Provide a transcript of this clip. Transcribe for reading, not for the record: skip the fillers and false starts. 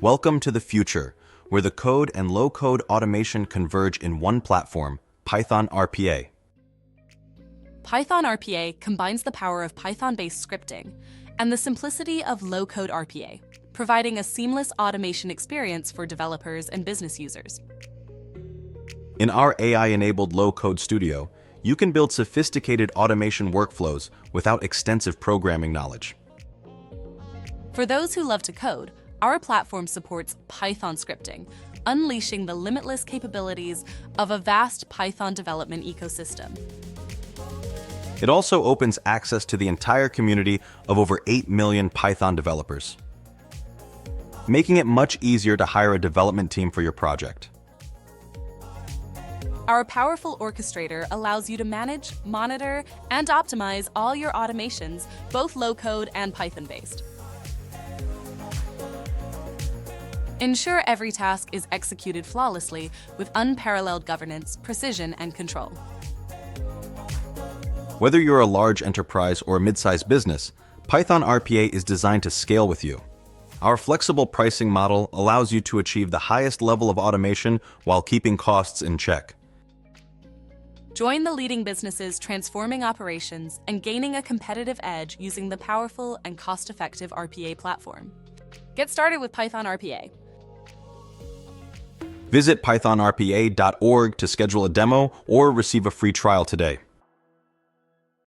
Welcome to the future, where the code and low-code automation converge in one platform, Python RPA. Python RPA combines the power of Python-based scripting and the simplicity of low-code RPA, providing a seamless automation experience for developers and business users. In our AI-enabled low-code studio, you can build sophisticated automation workflows without extensive programming knowledge. For those who love to code, our platform supports Python scripting, unleashing the limitless capabilities of a vast Python development ecosystem. It also opens access to the entire community of over 8 million Python developers, making it much easier to hire a development team for your project. Our powerful orchestrator allows you to manage, monitor, and optimize all your automations, both low-code and Python-based. Ensure every task is executed flawlessly with unparalleled governance, precision, and control. Whether you're a large enterprise or a mid-sized business, Python RPA is designed to scale with you. Our flexible pricing model allows you to achieve the highest level of automation while keeping costs in check. Join the leading businesses transforming operations and gaining a competitive edge using the powerful and cost-effective RPA platform. Get started with Python RPA. Visit pythonrpa.org to schedule a demo or receive a free trial today.